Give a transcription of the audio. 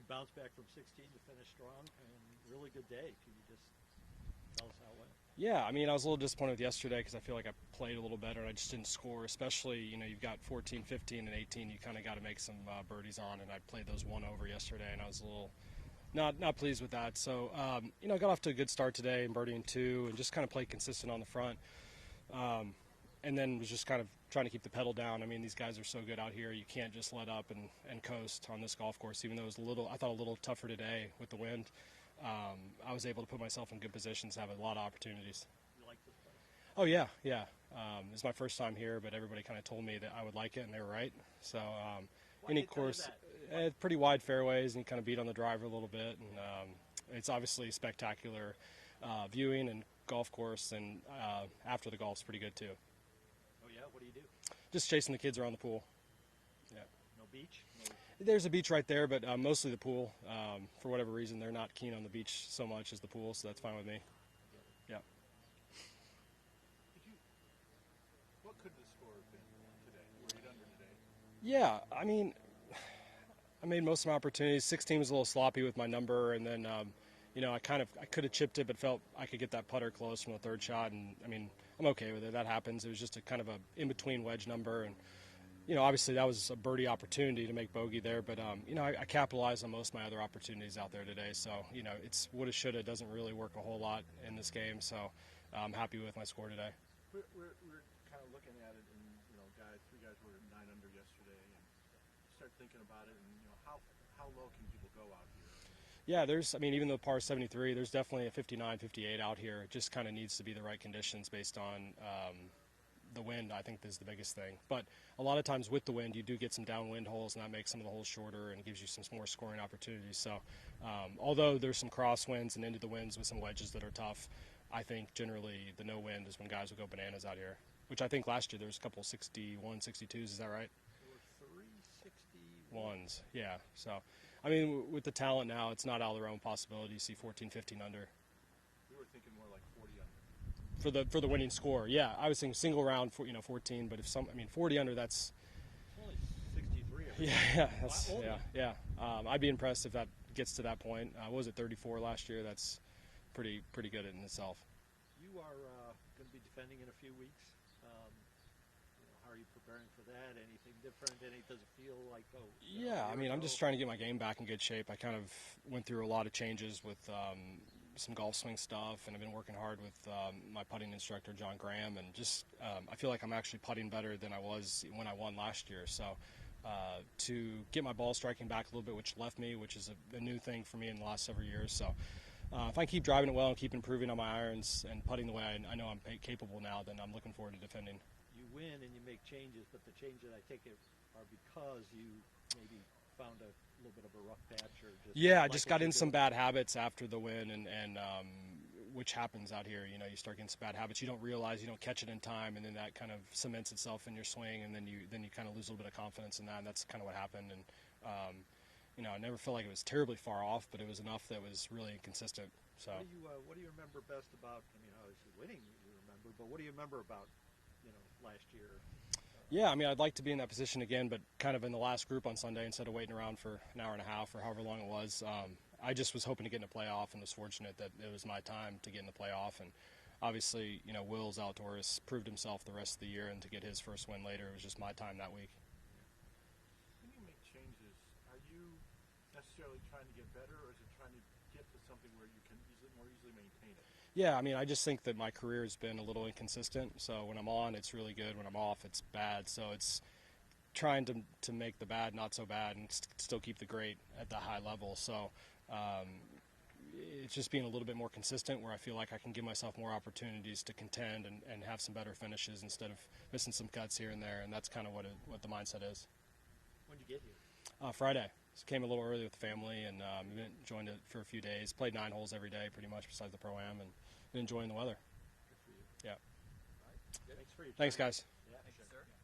Good bounce back from 16 to finish strong, and really good day. Can you just tell us how it went? Yeah, I mean, I was a little disappointed with yesterday because I feel like I played a little better and I just didn't score. Especially, you've got 14, 15, and 18. You kind of got to make some birdies on, and I played those one over yesterday, and I was a little not pleased with that. So, I got off to a good start today and birdieing two, and just kind of played consistent on the front. And then was just kind of trying to keep the pedal down. I mean, these guys are so good out here. You can't just let up and coast on this golf course, even though it was I thought a little tougher today with the wind. I was able to put myself in good positions to have a lot of opportunities. You like this place? Oh, yeah. It's my first time here, but everybody kind of told me that I would like it, and they were right. So any course, pretty wide fairways, and you kind of beat on the driver a little bit. And it's obviously spectacular viewing and golf course, and after the golf's pretty good, too. Oh, yeah? What do you do? Just chasing the kids around the pool. Yeah. No beach? There's a beach right there, but mostly the pool. For whatever reason, they're not keen on the beach so much as the pool, so that's fine with me. Yeah. What could the score have been today? Were 8 under today? Yeah, I mean, I made most of my opportunities. 16 was a little sloppy with my number, and then I could have chipped it, but felt I could get that putter close from the third shot, and I mean, I'm okay with it. That happens. It was just a kind of a in-between wedge number, and obviously that was a birdie opportunity to make bogey there, but I capitalized on most of my other opportunities out there today. So it's woulda, shoulda, doesn't really work a whole lot in this game. So I'm happy with my score today. We're kind of looking at it, and three guys were 9 under yesterday, and start thinking about it, and how low can people go out here? Yeah, even though par 73, there's definitely a 59, 58 out here. It just kind of needs to be the right conditions based on the wind. I think is the biggest thing. But a lot of times with the wind, you do get some downwind holes, and that makes some of the holes shorter and gives you some more scoring opportunities. So although there's some crosswinds and into the winds with some wedges that are tough, I think generally the no wind is when guys will go bananas out here, which I think last year there was a couple 61, 62s. Is that right? There were 3 61s. Yeah. So, I mean, with the talent now, it's not out of the realm of possibility. You see 14, 15 under. We were thinking more like 40 under. For the winning score, yeah, I was thinking single round for 14, but 40 under, that's only 63. Yeah. I'd be impressed if that gets to that point. What was it, 34 last year? That's pretty good in itself. You are going to be defending in a few weeks. How are you preparing for that? Anything different? Does it feel like Yeah, I mean, I'm just trying to get my game back in good shape. I kind of went through a lot of changes with some golf swing stuff, and I've been working hard with my putting instructor, John Graham, and just I feel like I'm actually putting better than I was when I won last year. So to get my ball striking back a little bit, which is a new thing for me in the last several years. So if I keep driving it well and keep improving on my irons and putting the way I know I'm capable now, then I'm looking forward to defending. You win and you make changes, but the changes, I take it, are because you maybe found a little bit of a rough patch, or I just got in some bad habits after the win, and which happens out here. You start getting some bad habits. You don't realize, you don't catch it in time, and then that kind of cements itself in your swing, and then you kind of lose a little bit of confidence in that, and that's kind of what happened. And I never felt like it was terribly far off, but it was enough that was really inconsistent. So what do you remember best about? I mean, obviously winning you remember, but what do you remember about last year? Yeah, I mean, I'd like to be in that position again, but kind of in the last group on Sunday instead of waiting around for an hour and a half or however long it was. I just was hoping to get in a playoff and was fortunate that it was my time to get in the playoff. And obviously, Will's Outdoors proved himself the rest of the year, and to get his first win later, it was just my time that week. When you make changes, are you necessarily trying to get better, or is it trying to get to something where you can more easily maintain it? Yeah, I mean, I just think that my career has been a little inconsistent. So when I'm on, it's really good. When I'm off, it's bad. So it's trying to make the bad not so bad and still keep the great at the high level. So it's just being a little bit more consistent, where I feel like I can give myself more opportunities to contend and have some better finishes instead of missing some cuts here and there. And that's kind of what the mindset is. When did you get here? Friday. So came a little early with the family, and joined it for a few days. Played 9 holes every day pretty much besides the Pro-Am, and been enjoying the weather. Good for you. Yeah. All right. Thanks for your time. Thanks, guys. Yeah.